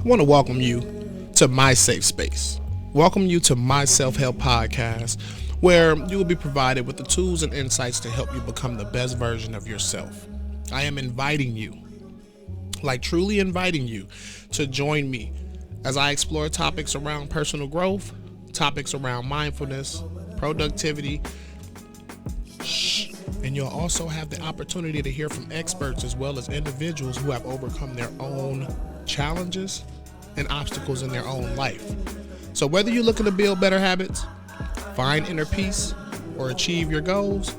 I want to welcome you to my safe space. Welcome you to my self-help podcast, where you will be provided with the tools and insights to help you become the best version of yourself. I am inviting you, like truly inviting you, to join me as I explore topics around personal growth, topics around mindfulness, productivity, and you'll also have the opportunity to hear from experts as well as individuals who have overcome their own challenges and obstacles in their own life. So whether you're looking to build better habits, find inner peace, or achieve your goals,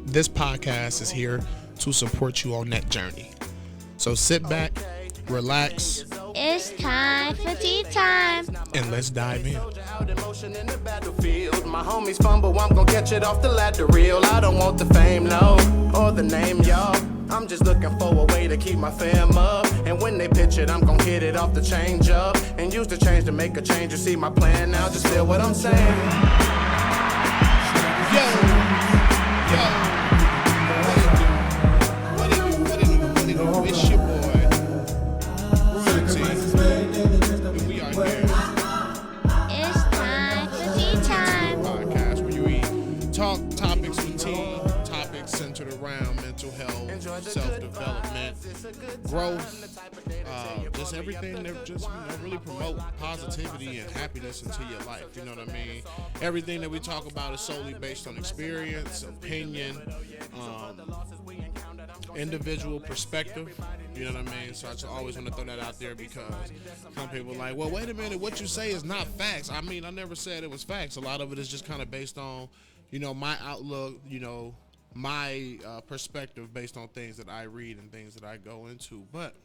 this podcast is here to support you on that journey. So sit back, relax. It's time for tea time. And let's dive in. My homies fumble, I'm gonna catch it off the ladder reel. I don't want the fame, no, or the name, y'all. I'm just looking for a way to keep my fam up. And when they pitch it, I'm gonna hit it off the change up. And use the change to make a change. You see my plan now, just feel what I'm saying. What it's your boy, Royalty, and we are here. It's time for tea time. Podcast where you talk topics with tea, topics centered around mental health, self-development, growth, just everything that just really promote positivity and happiness into your life. You know what I mean? Everything that we talk about is solely based on experience, opinion, individual perspective. You know what I mean? So I just always want to throw that out there because some people are like, well, wait a minute, what you say is not facts. I mean, I never said it was facts. A lot of it is just kind of based on, my outlook, my perspective based on things that I read and things that I go into. But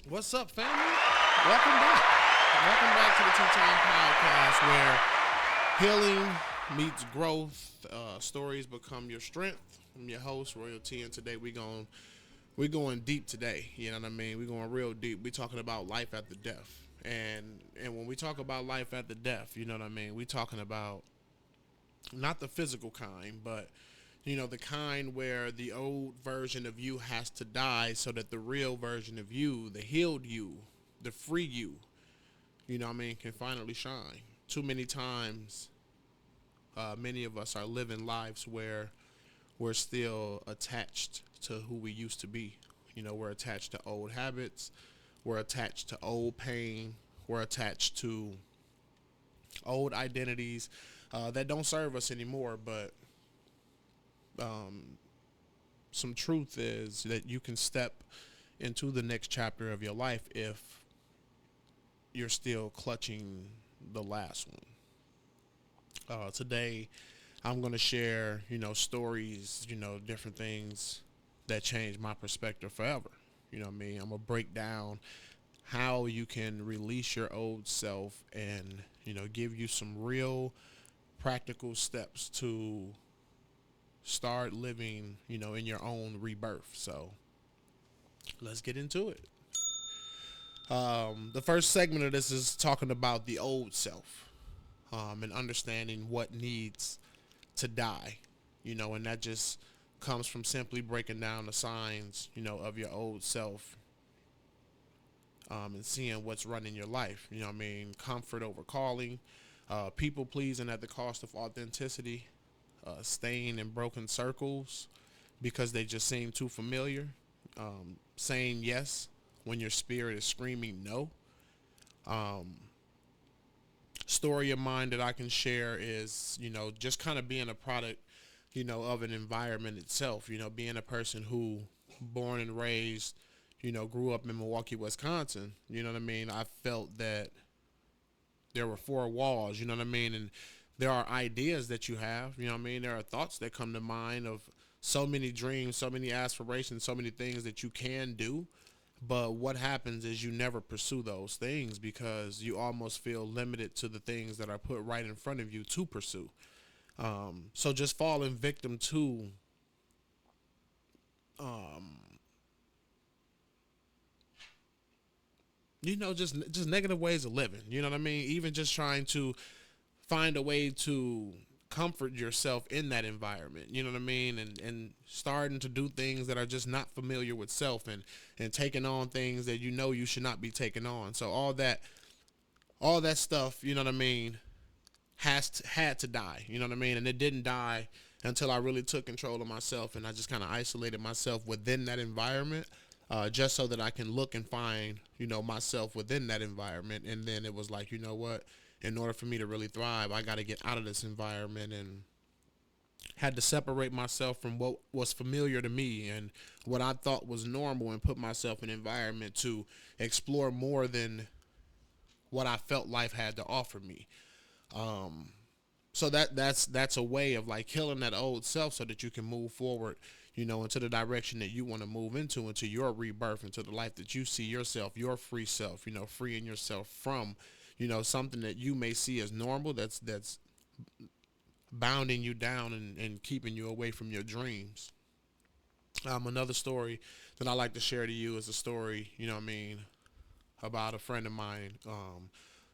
what's up, family? Welcome back. Welcome back to the Tea Time Podcast, where healing meets growth. Stories become your strength. I'm your host, Royalty, and today we're going deep today. You know what I mean? We're going real deep. We're talking about life after death. And when we talk about life after death, you know what I mean? We're talking about not the physical kind, but the kind where the old version of you has to die so that the real version of you, the healed you, the free you, can finally shine. Too many times, many of us are living lives where we're still attached to who we used to be. We're attached to old habits. We're attached to old pain. We're attached to old identities that don't serve us anymore. But some truth is that you can step into the next chapter of your life if you're still clutching the last one. Today, I'm going to share, stories, different things that changed my perspective forever. You know what I mean? I'm going to break down how you can release your old self and, give you some real practical steps to start living, in your own rebirth. So let's get into it. The first segment of this is talking about the old self, and understanding what needs to die, and that just comes from simply breaking down the signs, of your old self, and seeing what's running your life. Comfort over calling, people pleasing at the cost of authenticity, staying in broken circles because they just seem too familiar, saying yes when your spirit is screaming no. Story of mine that I can share is, just kind of being a product, of an environment itself, being a person who born and raised, grew up in Milwaukee, Wisconsin. You know what I mean? I felt that there were four walls, and there are ideas that you have, there are thoughts that come to mind of so many dreams, so many aspirations, so many things that you can do. But what happens is you never pursue those things because you almost feel limited to the things that are put right in front of you to pursue. So just falling victim to just negative ways of living. You know what I mean? Even just trying to find a way to comfort yourself in that environment, you know what I mean, and starting to do things that are just not familiar with self, and taking on things that you know you should not be taking on. So all that stuff, you know what I mean, had to die, you know what I mean, and it didn't die until I really took control of myself, and I just kind of isolated myself within that environment, just so that I can look and find, myself within that environment. And then it was like, you know what, in order for me to really thrive, I got to get out of this environment, and had to separate myself from what was familiar to me and what I thought was normal, and put myself in an environment to explore more than what I felt life had to offer me. So that's a way of like killing that old self so that you can move forward, into the direction that you want to move into your rebirth, into the life that you see yourself, your free self, freeing yourself from, something that you may see as normal, that's bounding you down, and keeping you away from your dreams. Another story that I like to share to you is a story, about a friend of mine,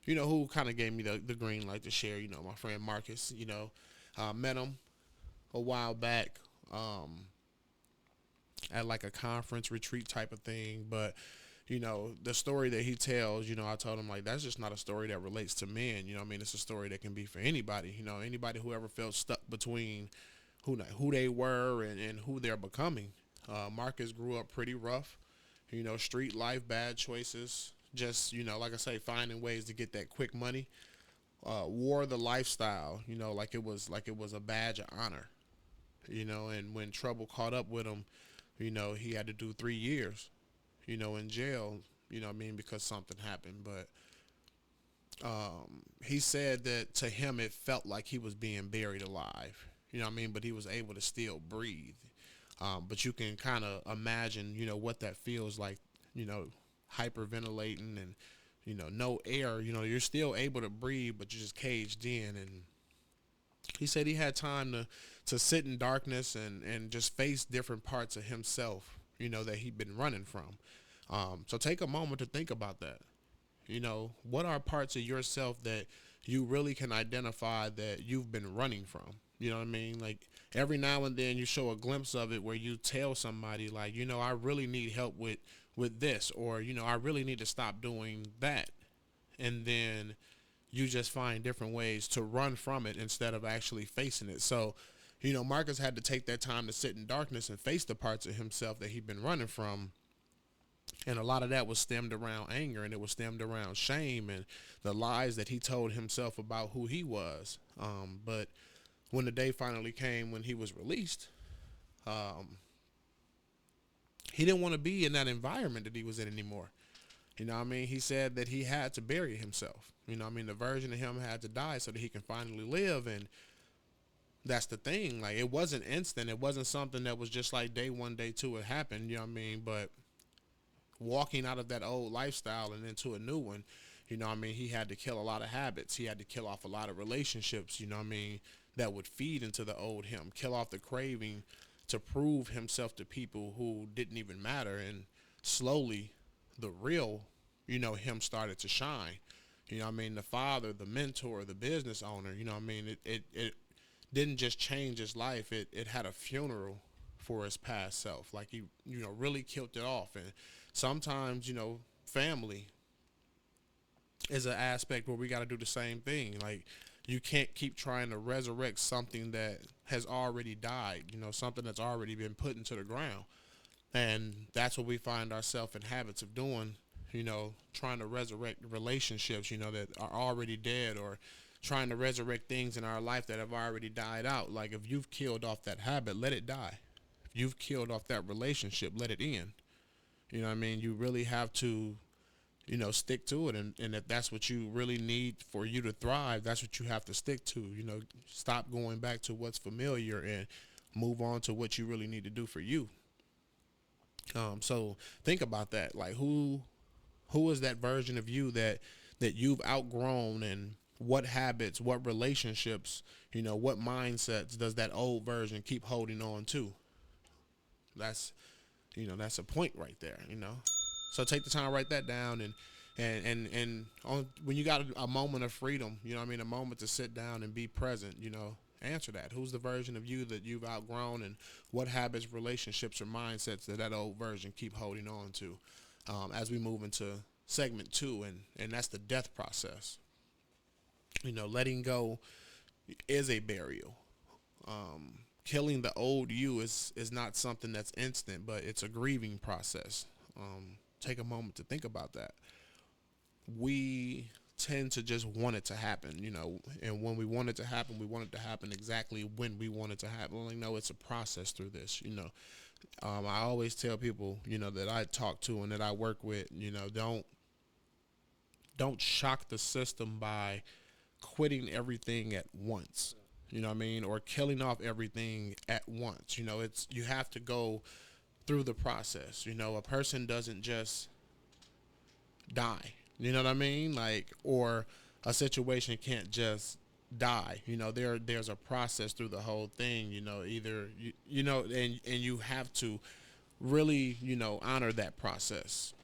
who kind of gave me the green light to share. My friend Marcus, met him a while back, at like a conference retreat type of thing. But, the story that he tells, I told him, like, that's just not a story that relates to men. It's a story that can be for anybody, anybody who ever felt stuck between who they were and who they're becoming. Marcus grew up pretty rough, street life, bad choices, just, like I say, finding ways to get that quick money. Wore the lifestyle, like it was a badge of honor, and when trouble caught up with him, he had to do 3 years, in jail, because something happened. But he said that to him it felt like he was being buried alive, but he was able to still breathe. But you can kind of imagine, what that feels like, hyperventilating, and, no air, you're still able to breathe, but you're just caged in. And he said he had time to sit in darkness and just face different parts of himself, that he'd been running from. So take a moment to think about that. What are parts of yourself that you really can identify that you've been running from? You know what I mean? Like, every now and then you show a glimpse of it where you tell somebody, like, I really need help with this, or, I really need to stop doing that. And then you just find different ways to run from it instead of actually facing it. So, Marcus had to take that time to sit in darkness and face the parts of himself that he'd been running from. And a lot of that was stemmed around anger, and it was stemmed around shame and the lies that he told himself about who he was. But when the day finally came when he was released, he didn't want to be in that environment that he was in anymore. He said that he had to bury himself. The version of him had to die so that he can finally live. And that's the thing. Like, it wasn't instant. It wasn't something that was just like day one, day two, it happened, But walking out of that old lifestyle and into a new one, he had to kill a lot of habits. He had to kill off a lot of relationships, that would feed into the old him, kill off the craving to prove himself to people who didn't even matter. And slowly the real, him started to shine. The father, the mentor, the business owner, it didn't just change his life. It had a funeral for his past self. Like, he, really killed it off. And sometimes, family is an aspect where we got to do the same thing. Like, you can't keep trying to resurrect something that has already died, something that's already been put into the ground. And that's what we find ourselves in habits of doing, trying to resurrect relationships, that are already dead, or trying to resurrect things in our life that have already died out. Like, if you've killed off that habit, let it die. If you've killed off that relationship, let it end. You really have to, stick to it. And if that's what you really need for you to thrive, that's what you have to stick to. Stop going back to what's familiar and move on to what you really need to do for you. So think about that. Like, who is that version of you that you've outgrown, and what habits, what relationships, what mindsets does that old version keep holding on to? That's a point right there, So take the time to write that down, and, When you got a moment of freedom, you know what I mean, a moment to sit down and be present, answer that. Who's the version of you that you've outgrown, and what habits, relationships, or mindsets that old version keep holding on to? As we move into segment two, and that's the death process. Letting go is a burial. Killing the old you is not something that's instant, but it's a grieving process. Take a moment to think about that. We tend to just want it to happen, and when we want it to happen, we want it to happen exactly when we want it to happen. No, it's a process through this. I always tell people, that I talk to and that I work with, don't shock the system by quitting everything at once. You know what I mean? Or killing off everything at once. You have to go through the process. A person doesn't just die. You know what I mean? Or a situation can't just die. There's a process through the whole thing. Either and you have to really, honor that process.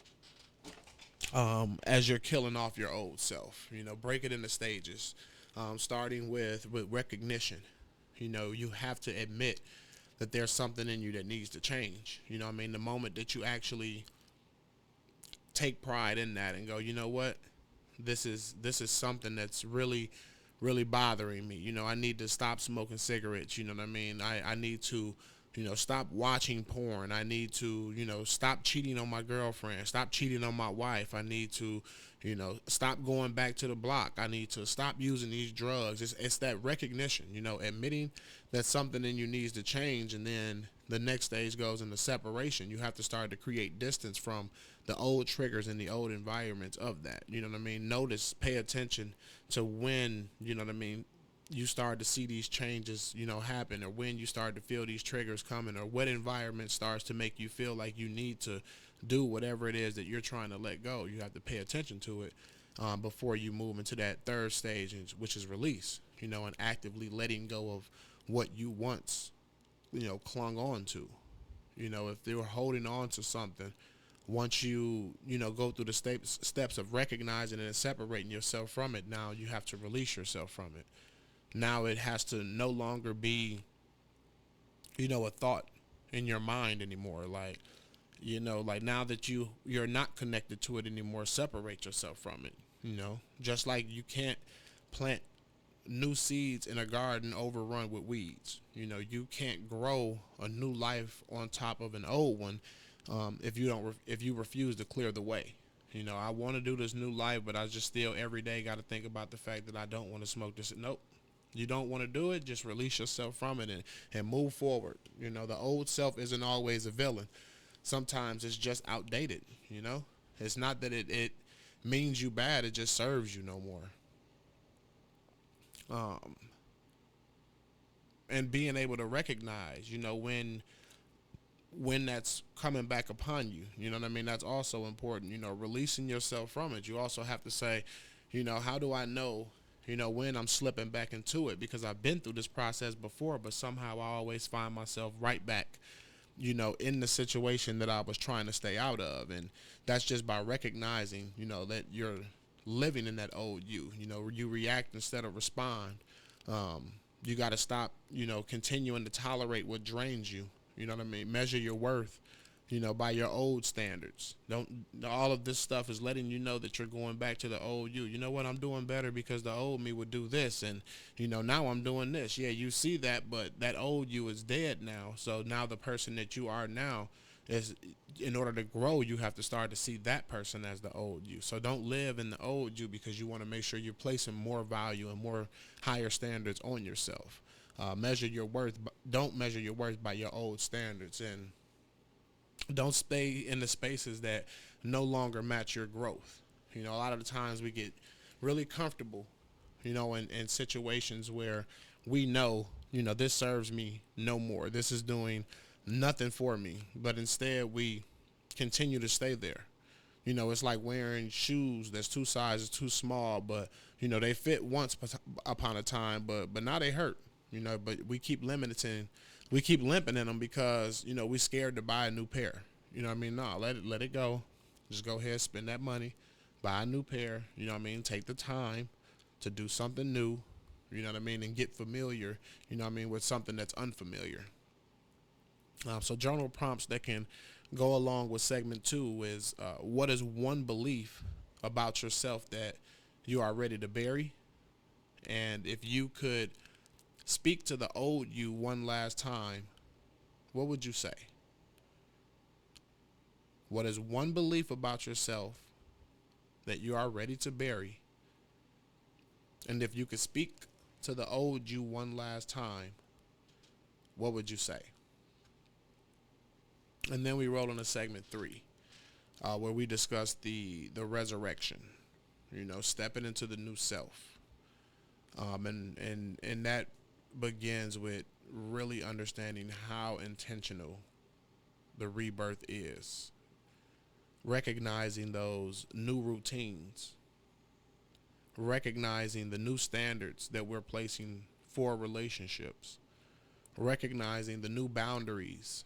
As you're killing off your old self, break it into stages, starting with recognition. You have to admit that there's something in you that needs to change. The moment that you actually take pride in that and go, you know what, this is something that's really, really bothering me. I need to stop smoking cigarettes. You know what I mean? I need to, stop watching porn. I need to, stop cheating on my girlfriend, stop cheating on my wife. I need to, stop going back to the block. I need to stop using these drugs. It's that recognition, admitting that something in you needs to change. And then the next stage goes into separation. You have to start to create distance from the old triggers and the old environments of that. You know what I mean? Notice, pay attention to when, you start to see these changes, happen, or when you start to feel these triggers coming, or what environment starts to make you feel like you need to do whatever it is that you're trying to let go. You have to pay attention to it before you move into that third stage, which is release, and actively letting go of what you once, clung on to. If they were holding on to something, once you, go through the steps of recognizing it and separating yourself from it, now you have to release yourself from it. Now it has to no longer be, a thought in your mind anymore. Now that you're not connected to it anymore, separate yourself from it. Just like you can't plant new seeds in a garden overrun with weeds. You can't grow a new life on top of an old one if you refuse to clear the way. I want to do this new life, but I just still every day got to think about the fact that I don't want to smoke this. Nope. You don't want to do it, just release yourself from it and move forward. The old self isn't always a villain. Sometimes it's just outdated. It's not that it means you bad, it just serves you no more. And being able to recognize, when that's coming back upon you, what I mean? That's also important, releasing yourself from it. You also have to say, how do I know, when I'm slipping back into it? Because I've been through this process before, but somehow I always find myself right back, in the situation that I was trying to stay out of. And that's just by recognizing, that you're living in that old you. You react instead of respond. You got to stop, continuing to tolerate what drains you. You know what I mean? Measure your worth, by your old standards. All of this stuff is letting you know that you're going back to the old you. You know what? I'm doing better because the old me would do this. And, now I'm doing this. Yeah, you see that, but that old you is dead now. So now the person that you are now is, in order to grow, you have to start to see that person as the old you. So don't live in the old you because you want to make sure you're placing more value and more higher standards on yourself. Measure your worth. Don't measure your worth by your old standards, and don't stay in the spaces that no longer match your growth. A lot of the times we get really comfortable, in situations where we know, this serves me no more. This is doing nothing for me, but instead we continue to stay there. It's like wearing shoes that's two sizes too small, but they fit once upon a time, but now they hurt. But we keep limping in them because, we scared to buy a new pair. You know what I mean? No, let it go. Just go ahead, spend that money, Buy a new pair, you know what I mean? Take the time to do something new, you know what I mean? And get familiar, you know what I mean, with something that's unfamiliar. So journal prompts that can go along with segment two is what is one belief about yourself that you are ready to bury? And if you could speak to the old you one last time, what would you say? What is one belief about yourself that you are ready to bury? And if you could speak to the old you one last time, what would you say? And then we roll into segment three, where we discuss the resurrection. You know, stepping into the new self, and that begins with really understanding how intentional the rebirth is, recognizing those new routines, recognizing the new standards that we're placing for relationships, recognizing the new boundaries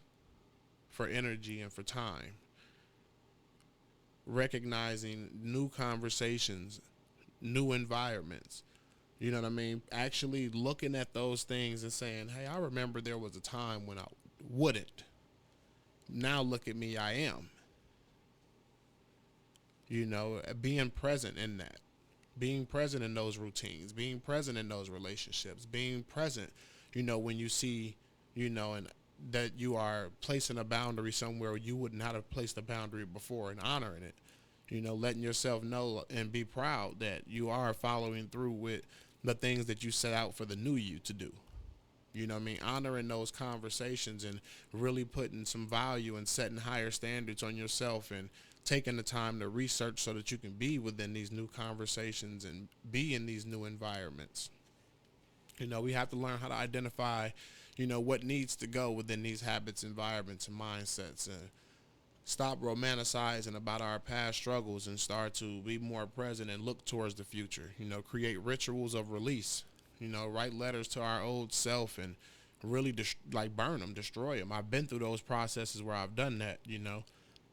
for energy and for time, recognizing new conversations, new environments. You know what I mean? Actually looking at those things and saying, hey, I remember there was a time when I wouldn't. Now look at me, I am. You know, being present in that, being present in those routines, being present in those relationships, being present, you know, when you see, you know, and that you are placing a boundary somewhere you wouldn't have placed a boundary before, and honoring it, you know, letting yourself know and be proud that you are following through with the things that you set out for the new you to do. You know what I mean? Honoring those conversations and really putting some value and setting higher standards on yourself and taking the time to research so that you can be within these new conversations and be in these new environments. You know, we have to learn how to identify, you know, what needs to go within these habits, environments, and mindsets, and stop romanticizing about our past struggles and start to be more present and look towards the future. You know, create rituals of release. You know, write letters to our old self and really like burn them, destroy them. I've been through those processes where I've done that. You know,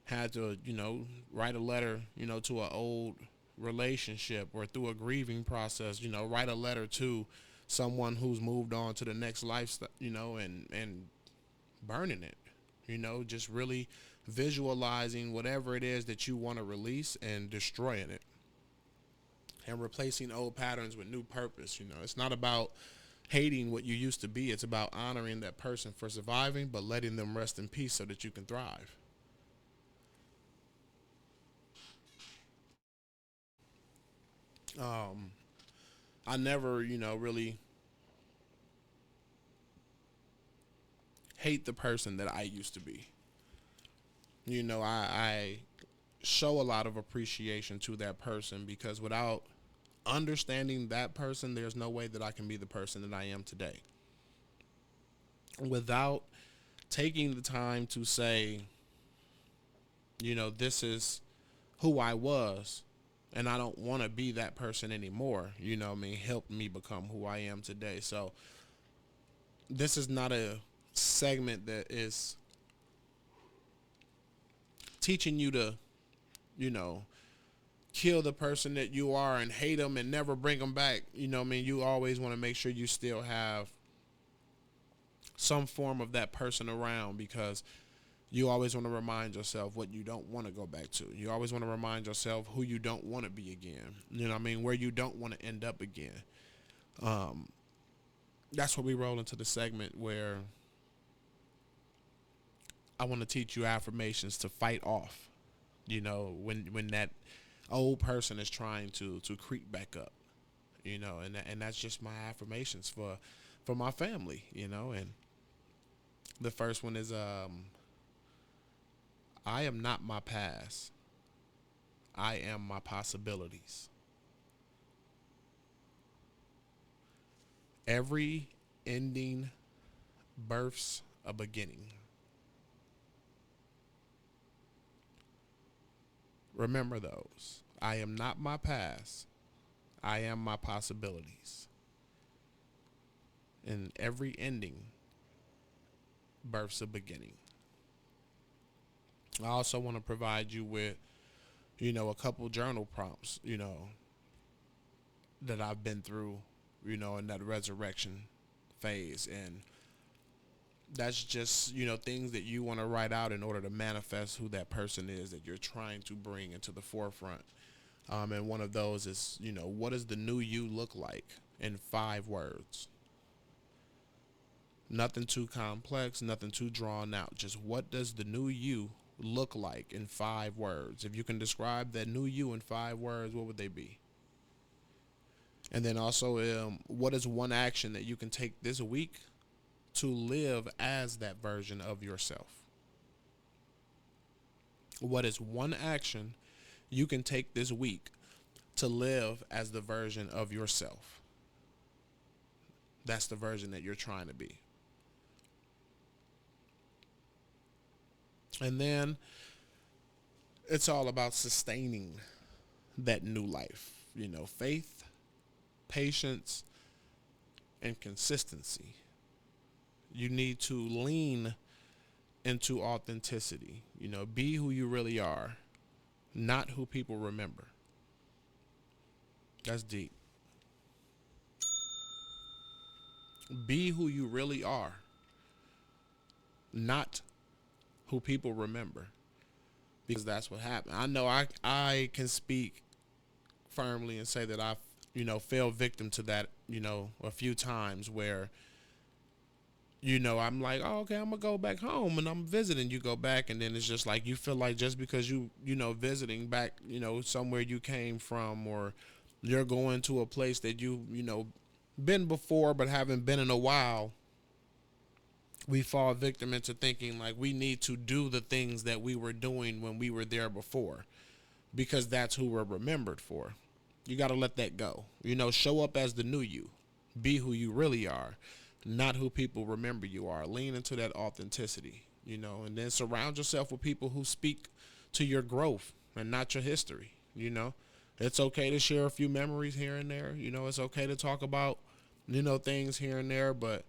had to, you know, write a letter, you know, to an old relationship, or through a grieving process, you know, write a letter to someone who's moved on to the next lifestyle, you know, and burning it, you know, just really visualizing whatever it is that you want to release and destroying it and replacing old patterns with new purpose. You know, it's not about hating what you used to be. It's about honoring that person for surviving, but letting them rest in peace so that you can thrive. I never, you know, really hate the person that I used to be. You know, I show a lot of appreciation to that person, because without understanding that person, there's no way that I can be the person that I am today. Without taking the time to say, you know, this is who I was, and I don't want to be that person anymore, you know what I mean, helped me become who I am today. So this is not a segment that is teaching you to, you know, kill the person that you are and hate them and never bring them back. You know what I mean? You always want to make sure you still have some form of that person around, because you always want to remind yourself what you don't want to go back to. You always want to remind yourself who you don't want to be again. You know what I mean? Where you don't want to end up again. That's where we roll into the segment where I want to teach you affirmations to fight off, you know, when that old person is trying to creep back up, you know, and that's just my affirmations for my family, you know. And the first one is I am not my past. I am my possibilities. Every ending births a beginning. Remember those. I am not my past. I am my possibilities. And every ending births a beginning. I also want to provide you with, a couple journal prompts, that I've been through, in that resurrection phase. And that's just, things that you want to write out in order to manifest who that person is that you're trying to bring into the forefront. And one of those is, what does the new you look like in 5 words? Nothing too complex, nothing too drawn out. Just what does the new you look like in 5 words? If you can describe that new you in 5 words, what would they be? And then also, what is one action that you can take this week to live as that version of yourself? What is one action you can take this week to live as the version of yourself? That's the version that you're trying to be. And then it's all about sustaining that new life, faith, patience, and consistency. You need to lean into authenticity, be who you really are, not who people remember. That's deep. Be who you really are, not who people remember, because that's what happened. I know I can speak firmly and say that I've, fell victim to that, a few times where, I'm like, oh, okay, I'm going to go back home and I'm visiting. You go back and then it's just like you feel like just because visiting back, somewhere you came from, or you're going to a place that been before but haven't been in a while, we fall victim into thinking like we need to do the things that we were doing when we were there before because that's who we're remembered for. You got to let that go. Show up as the new you. Be who you really are, not who people remember you are. Lean into that authenticity, and then surround yourself with people who speak to your growth and not your history. It's okay to share a few memories here and there. It's okay to talk about, things here and there, but,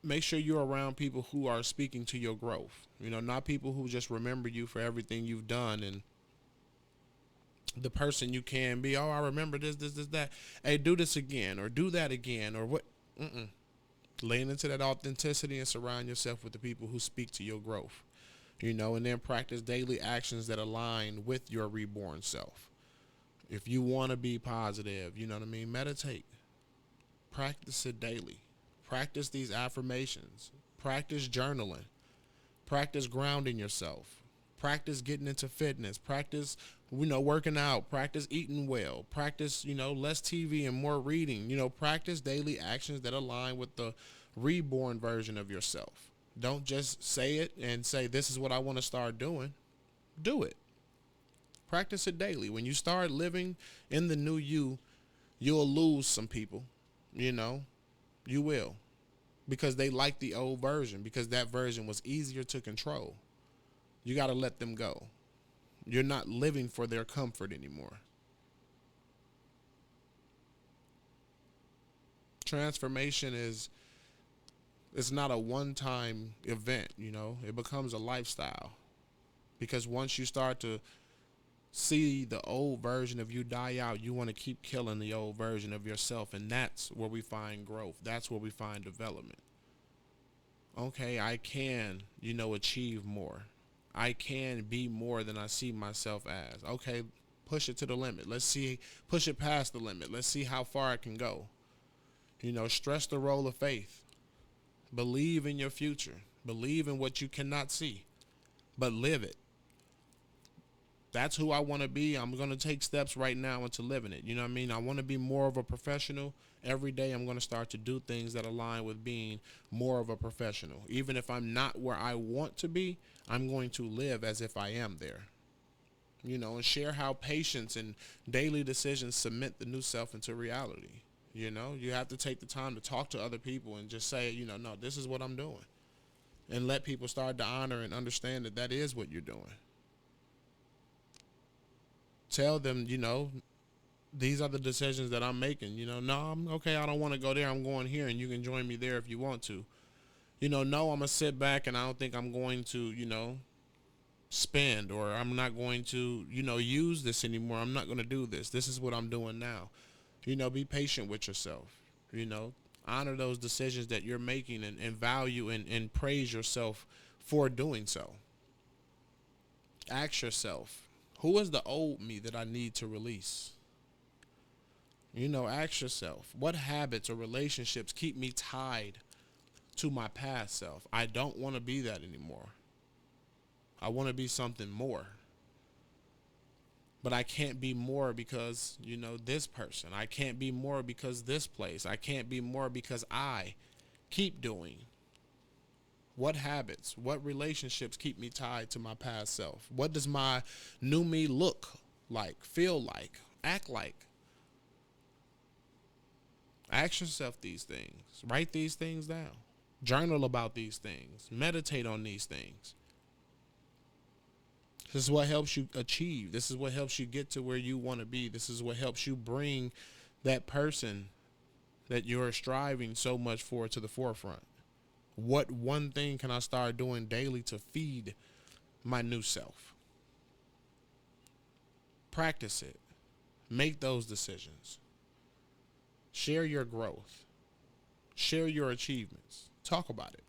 make sure you're around people who are speaking to your growth, not people who just remember you for everything you've done and the person you can be. Oh, I remember this, that. Hey, do this again or do that again or what? Lean into that authenticity and surround yourself with the people who speak to your growth, and then practice daily actions that align with your reborn self. If you want to be positive, meditate, practice it daily. Practice these affirmations. Practice journaling. Practice grounding yourself. Practice getting into fitness. Practice, working out. Practice eating well. Practice, less TV and more reading. Practice daily actions that align with the reborn version of yourself. Don't just say it and say, this is what I want to start doing. Do it. Practice it daily. When you start living in the new you, you'll lose some people, You will, because they like the old version, because that version was easier to control. You got to let them go. You're not living for their comfort anymore. Transformation it's not a one-time event, It becomes a lifestyle, because once you start to see the old version of you die out, you want to keep killing the old version of yourself, and that's where we find growth. That's where we find development. Okay, I can, achieve more. I can be more than I see myself as. Okay, push it to the limit. Push it past the limit. Let's see how far I can go. Stress the role of faith. Believe in your future. Believe in what you cannot see, but live it. That's who I want to be. I'm going to take steps right now into living it. I want to be more of a professional. Every day I'm going to start to do things that align with being more of a professional. Even if I'm not where I want to be, I'm going to live as if I am there. And share how patience and daily decisions cement the new self into reality. You have to take the time to talk to other people and just say, no, this is what I'm doing. And let people start to honor and understand that is what you're doing. Tell them, these are the decisions that I'm making. No, I'm okay. I don't want to go there. I'm going here, and you can join me there if you want to. No, I'm going to sit back, and I don't think I'm going to, spend, or I'm not going to, use this anymore. I'm not going to do this. This is what I'm doing now. Be patient with yourself. Honor those decisions that you're making, and value and praise yourself for doing so. Ask yourself, who is the old me that I need to release? Ask yourself, what habits or relationships keep me tied to my past self? I don't want to be that anymore. I want to be something more. But I can't be more because, this person. I can't be more because this place. I can't be more because I keep doing. What habits, what relationships keep me tied to my past self? What does my new me look like, feel like, act like? Ask yourself these things. Write these things down. Journal about these things. Meditate on these things. This is what helps you achieve. This is what helps you get to where you want to be. This is what helps you bring that person that you're striving so much for to the forefront. What one thing can I start doing daily to feed my new self? Practice it. Make those decisions. Share your growth. Share your achievements. Talk about it.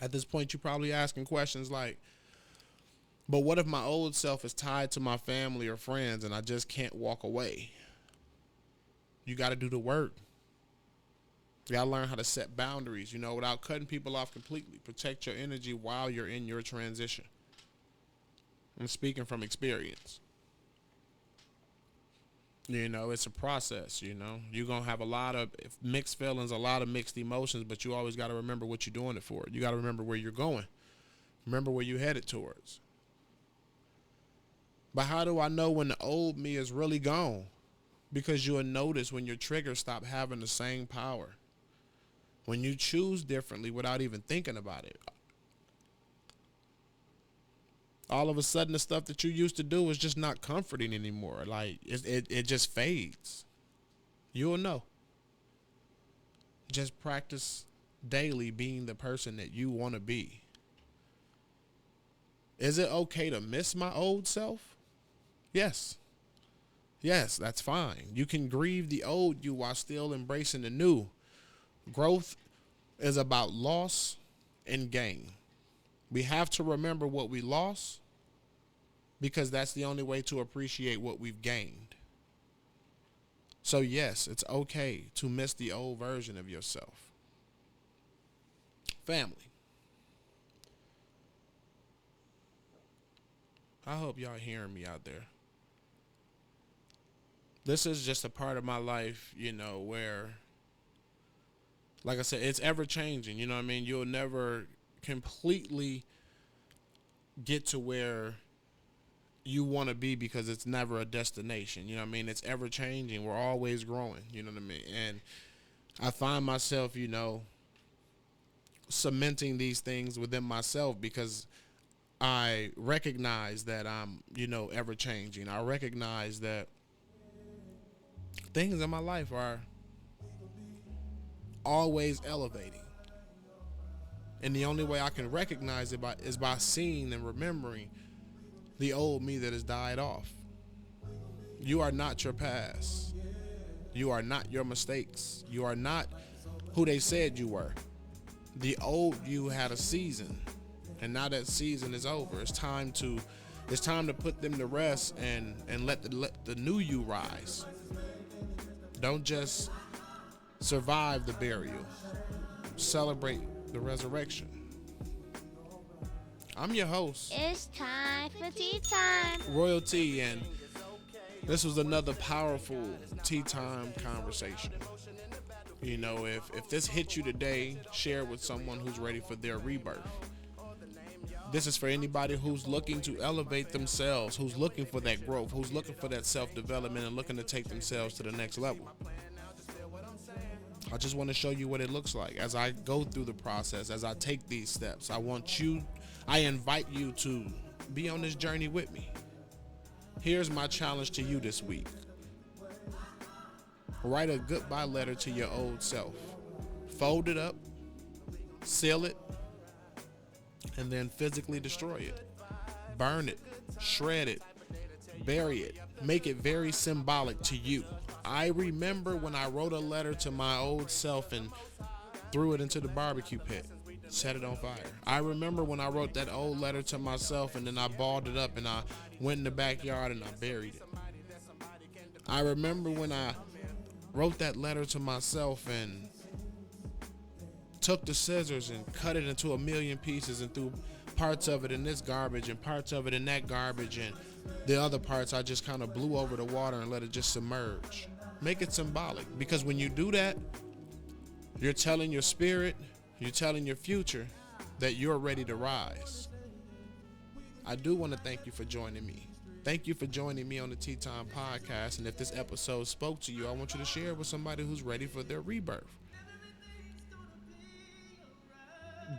At this point, you're probably asking questions like, but what if my old self is tied to my family or friends and I just can't walk away? You got to do the work. You got to learn how to set boundaries, without cutting people off completely. Protect your energy while you're in your transition. I'm speaking from experience. It's a process, You're going to have a lot of mixed feelings, a lot of mixed emotions, but you always got to remember what you're doing it for. You got to remember where you're going. Remember where you're headed towards. But how do I know when the old me is really gone? Because you'll notice when your triggers stop having the same power. When you choose differently without even thinking about it. All of a sudden, the stuff that you used to do is just not comforting anymore. Like, it just fades. You'll know. Just practice daily being the person that you want to be. Is it okay to miss my old self? Yes. Yes, that's fine. You can grieve the old you while still embracing the new. Growth is about loss and gain. We have to remember what we lost because that's the only way to appreciate what we've gained. So yes, it's okay to miss the old version of yourself. Family. I hope y'all hearing me out there. This is just a part of my life, where, like I said, it's ever changing. You'll never completely get to where you want to be because it's never a destination. It's ever changing. We're always growing. And I find myself, cementing these things within myself because I recognize that I'm, ever changing. I recognize that things in my life are always elevating. And the only way I can recognize it is by seeing and remembering the old me that has died off. You are not your past. You are not your mistakes. You are not who they said you were. The old you had a season, and now that season is over. It's time to put them to rest and let the new you rise. Don't just survive the burial. Celebrate the resurrection. I'm your host, It's time for tea time. Royalty, and this was another powerful tea time conversation. If this hit you today, share it with someone who's ready for their rebirth. This is for anybody who's looking to elevate themselves, who's looking for that growth, who's looking for that self-development and looking to take themselves to the next level. I just want to show you what it looks like as I go through the process, as I take these steps. I invite you to be on this journey with me. Here's my challenge to you this week. Write a goodbye letter to your old self. Fold it up, seal it, and then physically destroy it. burn it, shred it, bury it, make it very symbolic to you. I remember when I wrote a letter to my old self and threw it into the barbecue pit, set it on fire. I remember when I wrote that old letter to myself and then I balled it up and I went in the backyard and I buried it. I remember when I wrote that letter to myself and took the scissors and cut it into a million pieces and threw parts of it in this garbage and parts of it in that garbage, and the other parts I just kind of blew over the water and let it just submerge. Make it symbolic, because when you do that, you're telling your spirit, you're telling your future that you're ready to rise. I do want to thank you for joining me. Thank you for joining me on the Tea Time Podcast, and if this episode spoke to you, I want you to share it with somebody who's ready for their rebirth.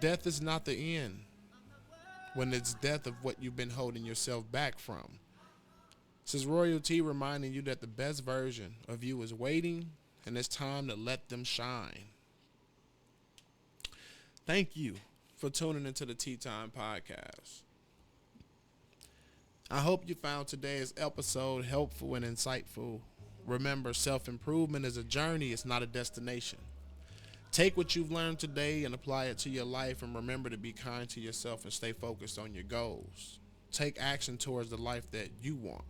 Death is not the end when it's death of what you've been holding yourself back from. This is royalty reminding you that the best version of you is waiting, and it's time to let them shine. Thank you for tuning into the Tea Time Podcast. I hope you found today's episode helpful and insightful. Remember, self-improvement is a journey, it's not a destination. Take what you've learned today and apply it to your life, and remember to be kind to yourself and stay focused on your goals. Take action towards the life that you want.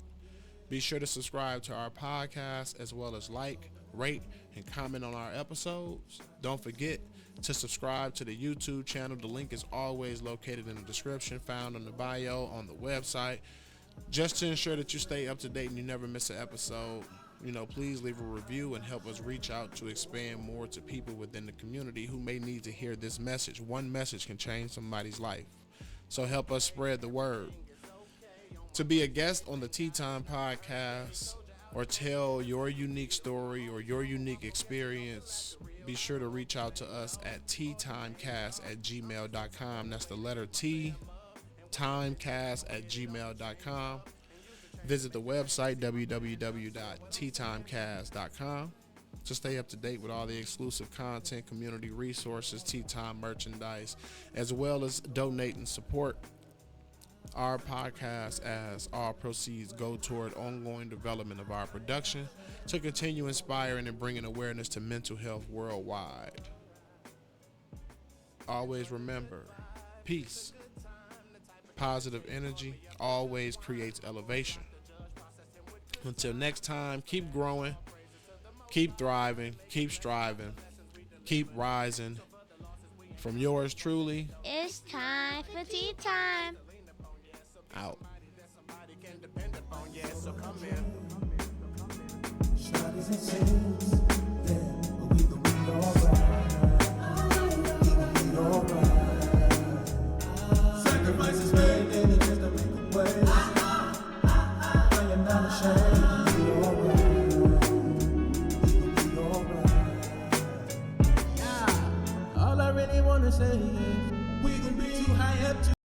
Be sure to subscribe to our podcast, as well as like, rate, and comment on our episodes. Don't forget to subscribe to the YouTube channel. The link is always located in the description, found on the bio on the website. Just to ensure that you stay up to date and you never miss an episode, please leave a review and help us reach out to expand more to people within the community who may need to hear this message. One message can change somebody's life. So help us spread the word. To be a guest on the Tea Time Podcast or tell your unique story or your unique experience, be sure to reach out to us at teatimecast@gmail.com. That's the letter T, timecast@gmail.com. Visit the website www.teatimecast.com to stay up to date with all the exclusive content, community resources, Tea Time merchandise, as well as donate and support our podcast, as all proceeds go toward ongoing development of our production to continue inspiring and bringing awareness to mental health worldwide. Always remember, peace, positive energy always creates elevation. Until next time, keep growing, keep thriving, keep striving, keep rising. From yours truly, It's time for tea time. out. Shawty's and sins, then we gon' be alright. We gon' be alright. Sacrifices made, and it's just to make a way. I am not ashamed. We gon' be alright. We gon' be alright. All I really wanna say is we gon' be too high up to